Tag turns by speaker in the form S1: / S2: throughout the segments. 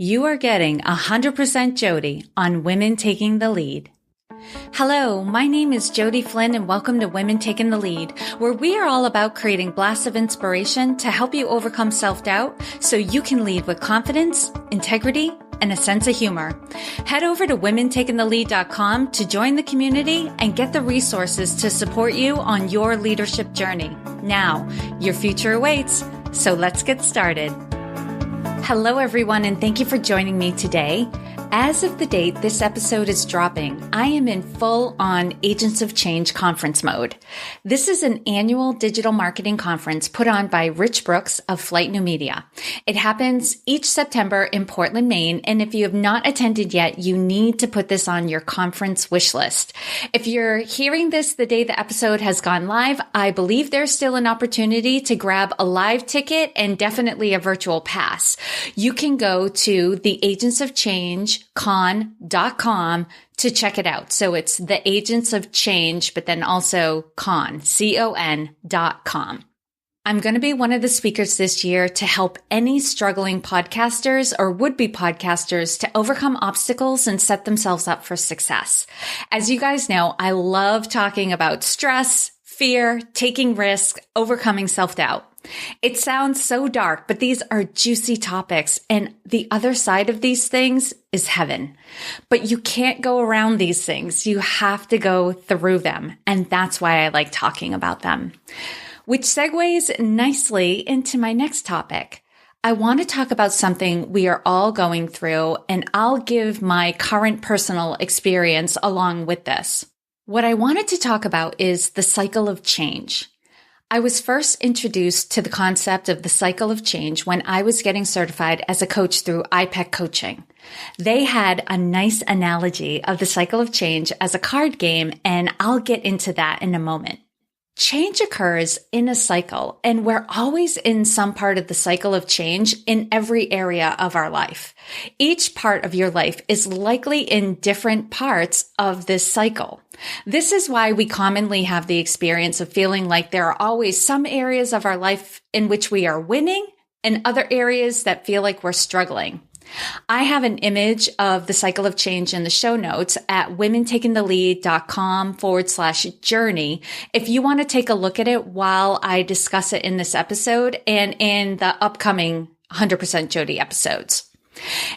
S1: You are getting 100% Jodi on Women Taking the Lead. Hello, my name is Jodi Flynn and welcome to Women Taking the Lead, where we are all about creating blasts of inspiration to help you overcome self-doubt so you can lead with confidence, integrity, and a sense of humor. Head over to womentakingthelead.com to join the community and get the resources to support you on your leadership journey. Now, your future awaits, so let's get started. Hello, everyone, and thank you for joining me today. As of the date this episode is dropping, I am in full-on Agents of Change conference mode. This is an annual digital marketing conference put on by Rich Brooks of Flight New Media. It happens each September in Portland, Maine, and if you have not attended yet, you need to put this on your conference wish list. If you're hearing this the day the episode has gone live, I believe there's still an opportunity to grab a live ticket and definitely a virtual pass. You can go to the Agents of Change con.com to check it out. So it's the Agents of Change, but then also con.com. I'm going to be one of the speakers this year to help any struggling podcasters or would-be podcasters to overcome obstacles and set themselves up for success. As you guys know, I love talking about stress, fear, taking risks, overcoming self-doubt. It sounds so dark, but these are juicy topics, and the other side of these things is heaven. But you can't go around these things. You have to go through them, and that's why I like talking about them. Which segues nicely into my next topic. I want to talk about something we are all going through, and I'll give my current personal experience along with this. What I wanted to talk about is the cycle of change. I was first introduced to the concept of the cycle of change when I was getting certified as a coach through IPEC Coaching. They had a nice analogy of the cycle of change as a card game, and I'll get into that in a moment. Change occurs in a cycle, and we're always in some part of the cycle of change in every area of our life. Each part of your life is likely in different parts of this cycle. This is why we commonly have the experience of feeling like there are always some areas of our life in which we are winning and other areas that feel like we're struggling. I have an image of the cycle of change in the show notes at womentakingthelead.com/journey if you want to take a look at it while I discuss it in this episode and in the upcoming 100% Jodi episodes.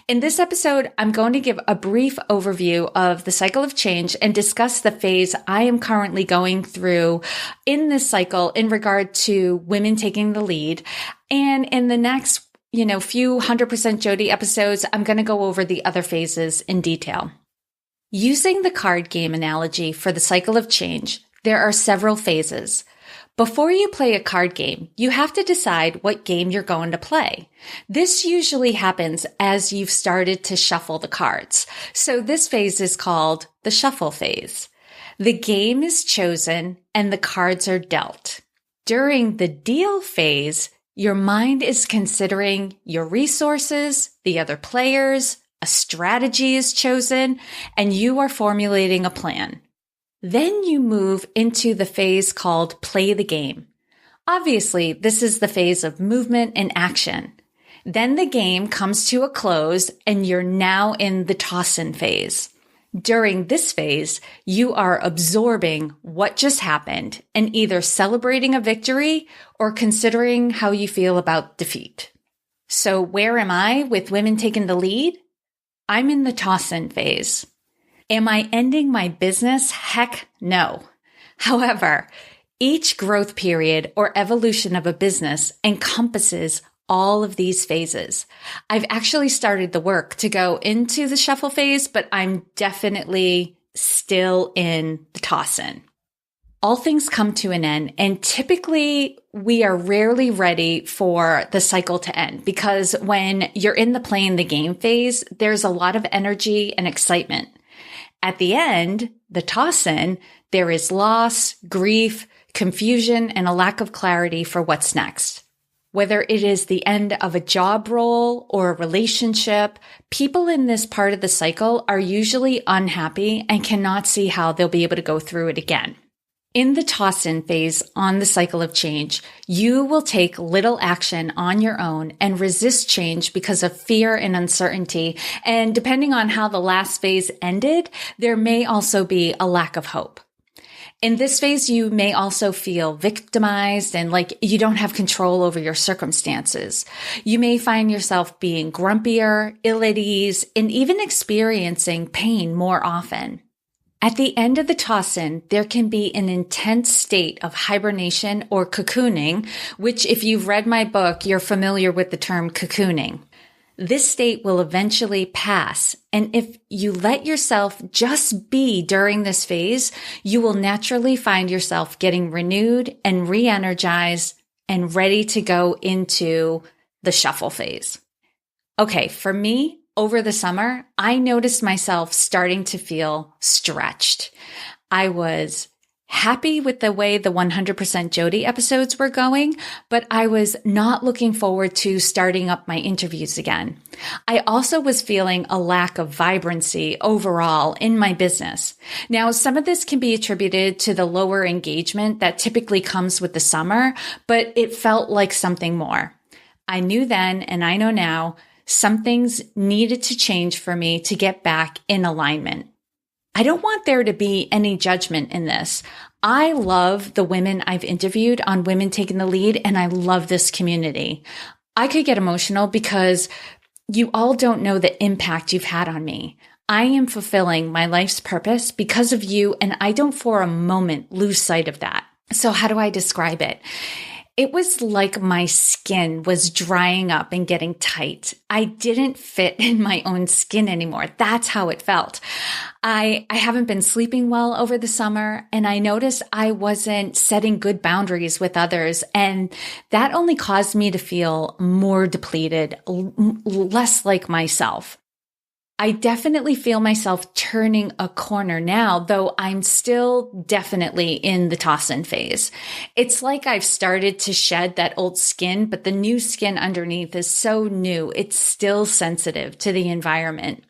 S1: In this episode, I'm going to give a brief overview of the cycle of change and discuss the phase I am currently going through in this cycle in regard to women taking the lead. And in the next few 100% Jodi episodes, I'm going to go over the other phases in detail. Using the card game analogy for the cycle of change, there are several phases. Before you play a card game, you have to decide what game you're going to play. This usually happens as you've started to shuffle the cards. So this phase is called the shuffle phase. The game is chosen and the cards are dealt. During the deal phase, your mind is considering your resources, the other players, a strategy is chosen, and you are formulating a plan. Then you move into the phase called play the game. Obviously, this is the phase of movement and action. Then the game comes to a close and you're now in the toss-in phase. During this phase, you are absorbing what just happened and either celebrating a victory or considering how you feel about defeat. So where am I with women taking the lead? I'm in the toss-in phase. Am I ending my business? Heck no. However, each growth period or evolution of a business encompasses all of these phases. I've actually started the work to go into the shuffle phase, but I'm definitely still in the toss-in. All things come to an end, and typically we are rarely ready for the cycle to end because when you're in the playing the game phase, there's a lot of energy and excitement. At the end, the toss-in, there is loss, grief, confusion, and a lack of clarity for what's next. Whether it is the end of a job role or a relationship, people in this part of the cycle are usually unhappy and cannot see how they'll be able to go through it again. In the toss-in phase on the cycle of change, you will take little action on your own and resist change because of fear and uncertainty. And depending on how the last phase ended, there may also be a lack of hope. In this phase, you may also feel victimized and like you don't have control over your circumstances. You may find yourself being grumpier, ill at ease, and even experiencing pain more often. At the end of the toss-in, there can be an intense state of hibernation or cocooning, which if you've read my book, you're familiar with the term cocooning. This state will eventually pass, and if you let yourself just be during this phase, you will naturally find yourself getting renewed and re-energized and ready to go into the shuffle phase. Okay, for me, over the summer, I noticed myself starting to feel stretched. I was happy with the way the 100% Jodi episodes were going, but I was not looking forward to starting up my interviews again. I also was feeling a lack of vibrancy overall in my business. Now, some of this can be attributed to the lower engagement that typically comes with the summer, but it felt like something more. I knew then, and I know now, some things needed to change for me to get back in alignment. I don't want there to be any judgment in this. I love the women I've interviewed on Women Taking the Lead, and I love this community. I could get emotional because you all don't know the impact you've had on me. I am fulfilling my life's purpose because of you, and I don't for a moment lose sight of that. So how do I describe it? It was like my skin was drying up and getting tight. I didn't fit in my own skin anymore. That's how it felt. I haven't been sleeping well over the summer, and I noticed I wasn't setting good boundaries with others, and that only caused me to feel more depleted, less like myself. I definitely feel myself turning a corner now, though I'm still definitely in the toss-in phase. It's like I've started to shed that old skin, but the new skin underneath is so new. It's still sensitive to the environment.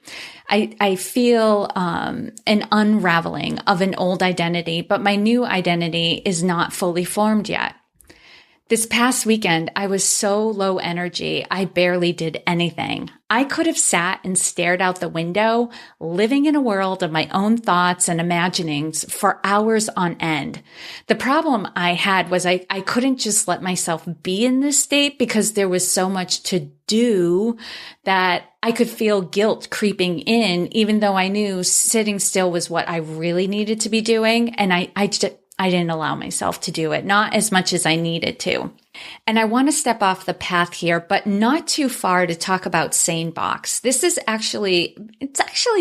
S1: I feel an unraveling of an old identity, but my new identity is not fully formed yet. This past weekend, I was so low energy, I barely did anything. I could have sat and stared out the window, living in a world of my own thoughts and imaginings for hours on end. The problem I had was I couldn't just let myself be in this state because there was so much to do that I could feel guilt creeping in, even though I knew sitting still was what I really needed to be doing. And I didn't allow myself to do it, not as much as I needed to. And I want to step off the path here, but not too far to talk about SaneBox. This is actually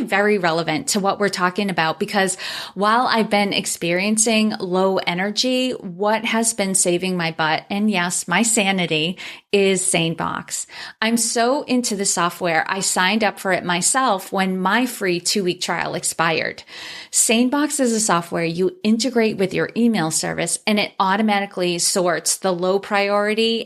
S1: very relevant to what we're talking about because while I've been experiencing low energy, what has been saving my butt, and yes, my sanity, is SaneBox. I'm so into the software, I signed up for it myself when my free 2-week trial expired. SaneBox is a software you integrate with your email service, and it automatically sorts the low priority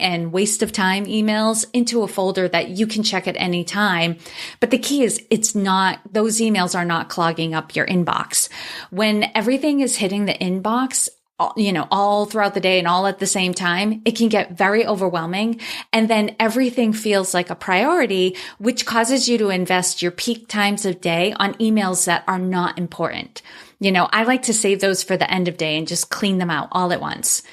S1: and waste of time emails into a folder that you can check at any time. But the key is those emails are not clogging up your inbox. When everything is hitting the inbox, all throughout the day and all at the same time, it can get very overwhelming. And then everything feels like a priority, which causes you to invest your peak times of day on emails that are not important. I like to save those for the end of day and just clean them out all at once.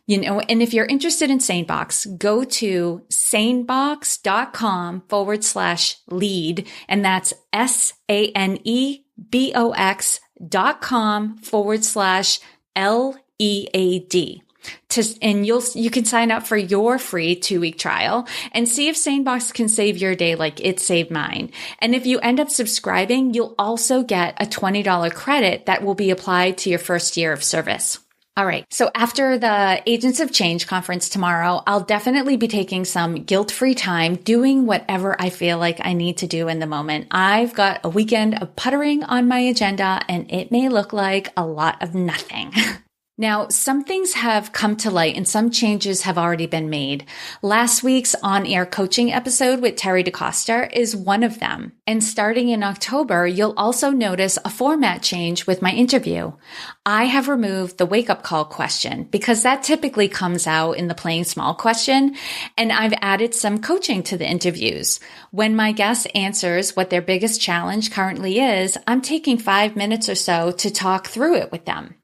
S1: And if you're interested in SaneBox, go to sanebox.com/lead, and that's SANEBOX.com/LEAD. And you can sign up for your free 2-week trial and see if SaneBox can save your day like it saved mine. And if you end up subscribing, you'll also get a $20 credit that will be applied to your first year of service. All right. So after the Agents of Change conference tomorrow, I'll definitely be taking some guilt-free time doing whatever I feel like I need to do in the moment. I've got a weekend of puttering on my agenda, and it may look like a lot of nothing. Now, some things have come to light and some changes have already been made. Last week's on-air coaching episode with Terry DeCoster is one of them. And starting in October, you'll also notice a format change with my interview. I have removed the wake-up call question because that typically comes out in the playing small question, and I've added some coaching to the interviews. When my guest answers what their biggest challenge currently is, I'm taking 5 minutes or so to talk through it with them.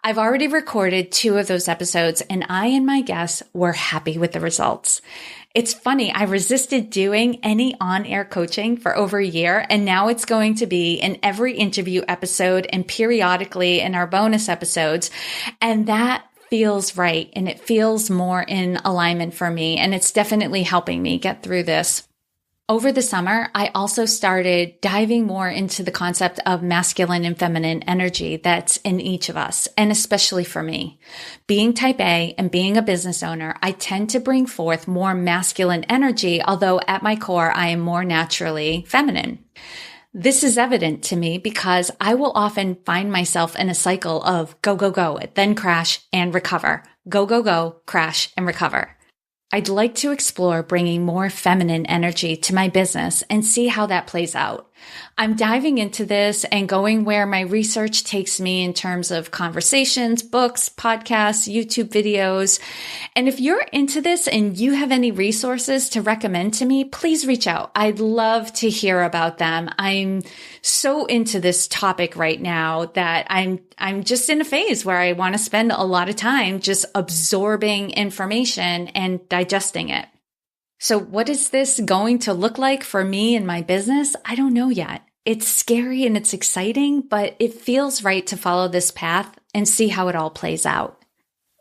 S1: I've already recorded 2 of those episodes and I and my guests were happy with the results. It's funny, I resisted doing any on-air coaching for over a year, and now it's going to be in every interview episode and periodically in our bonus episodes. And that feels right, and it feels more in alignment for me, and it's definitely helping me get through this. Over the summer, I also started diving more into the concept of masculine and feminine energy that's in each of us, and especially for me. Being type A and being a business owner, I tend to bring forth more masculine energy, although at my core, I am more naturally feminine. This is evident to me because I will often find myself in a cycle of go, go, go, then crash and recover. Go, go, go, crash and recover. I'd like to explore bringing more feminine energy to my business and see how that plays out. I'm diving into this and going where my research takes me in terms of conversations, books, podcasts, YouTube videos. And if you're into this and you have any resources to recommend to me, please reach out. I'd love to hear about them. I'm so into this topic right now that I'm just in a phase where I want to spend a lot of time just absorbing information and digesting it. So what is this going to look like for me and my business? I don't know yet. It's scary and it's exciting, but it feels right to follow this path and see how it all plays out.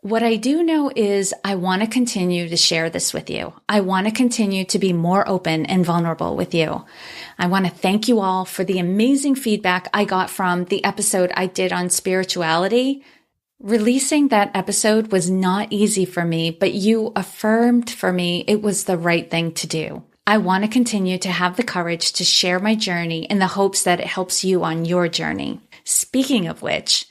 S1: What I do know is I want to continue to share this with you. I want to continue to be more open and vulnerable with you. I want to thank you all for the amazing feedback I got from the episode I did on spirituality. Releasing that episode was not easy for me, but you affirmed for me it was the right thing to do. I want to continue to have the courage to share my journey in the hopes that it helps you on your journey. Speaking of which,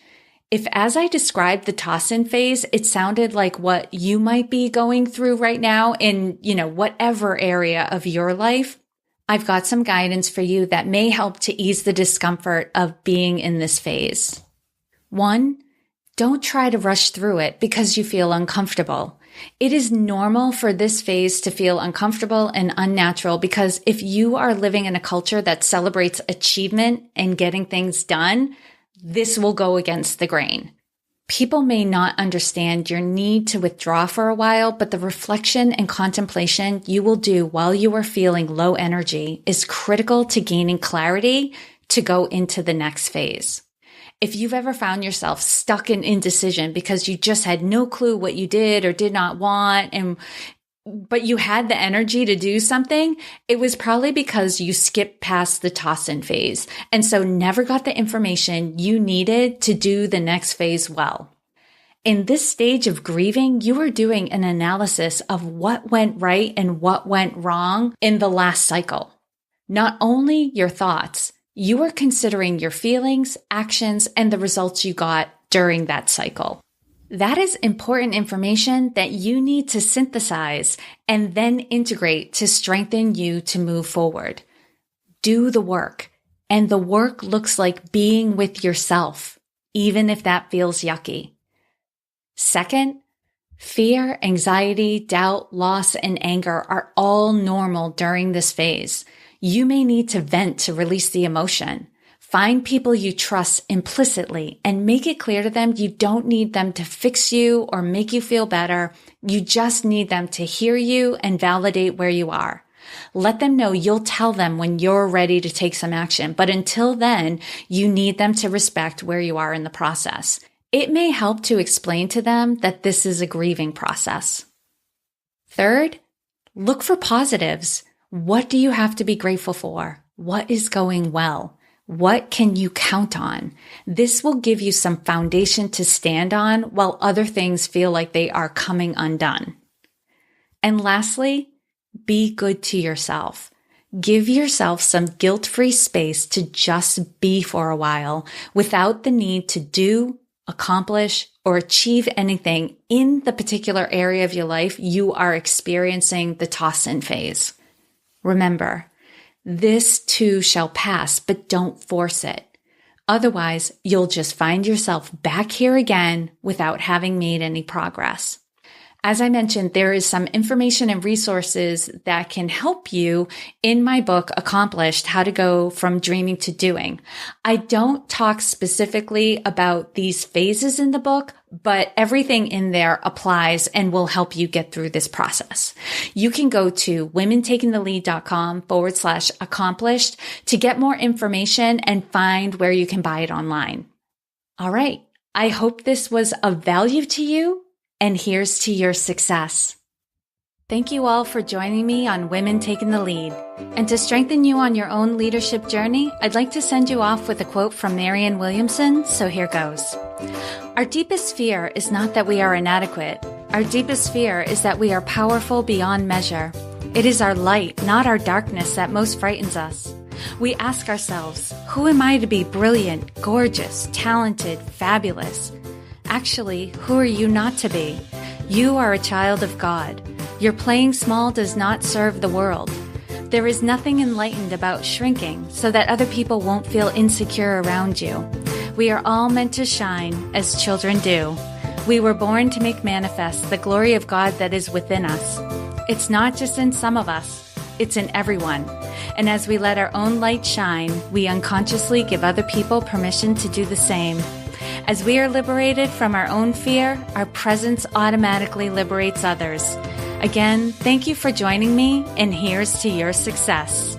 S1: if as I described the toss-in phase, it sounded like what you might be going through right now in, whatever area of your life, I've got some guidance for you that may help to ease the discomfort of being in this phase. 1, don't try to rush through it because you feel uncomfortable. It is normal for this phase to feel uncomfortable and unnatural because if you are living in a culture that celebrates achievement and getting things done, this will go against the grain. People may not understand your need to withdraw for a while, but the reflection and contemplation you will do while you are feeling low energy is critical to gaining clarity to go into the next phase. If you've ever found yourself stuck in indecision because you just had no clue what you did or did not want, but you had the energy to do something, it was probably because you skipped past the toss-in phase and so never got the information you needed to do the next phase well. In this stage of grieving, you are doing an analysis of what went right and what went wrong in the last cycle. Not only your thoughts, you are considering your feelings, actions, and the results you got during that cycle. That is important information that you need to synthesize and then integrate to strengthen you to move forward. Do the work. And the work looks like being with yourself, even if that feels yucky. Second, fear, anxiety, doubt, loss, and anger are all normal during this phase. You may need to vent to release the emotion. Find people you trust implicitly and make it clear to them you don't need them to fix you or make you feel better. You just need them to hear you and validate where you are. Let them know you'll tell them when you're ready to take some action, but until then, you need them to respect where you are in the process. It may help to explain to them that this is a grieving process. Third, look for positives. What do you have to be grateful for? What is going well? What can you count on? This will give you some foundation to stand on while other things feel like they are coming undone. And lastly, be good to yourself. Give yourself some guilt-free space to just be for a while without the need to do, accomplish, or achieve anything in the particular area of your life, you are experiencing the toss-in phase. Remember, this too shall pass, but don't force it. Otherwise, you'll just find yourself back here again without having made any progress. As I mentioned, there is some information and resources that can help you in my book, Accomplished, How to Go from Dreaming to Doing. I don't talk specifically about these phases in the book, but everything in there applies and will help you get through this process. You can go to womentakingthelead.com/accomplished to get more information and find where you can buy it online. All right. I hope this was of value to you. And here's to your success. Thank you all for joining me on Women Taking the Lead. And to strengthen you on your own leadership journey, I'd like to send you off with a quote from Marianne Williamson, so here goes. Our deepest fear is not that we are inadequate. Our deepest fear is that we are powerful beyond measure. It is our light, not our darkness, that most frightens us. We ask ourselves, who am I to be brilliant, gorgeous, talented, fabulous? Actually, who are you not to be? You are a child of God. Your playing small does not serve the world. There is nothing enlightened about shrinking so that other people won't feel insecure around you. We are all meant to shine as children do. We were born to make manifest the glory of God that is within us. It's not just in some of us, it's in everyone. And as we let our own light shine, we unconsciously give other people permission to do the same. As we are liberated from our own fear, our presence automatically liberates others. Again, thank you for joining me, and here's to your success.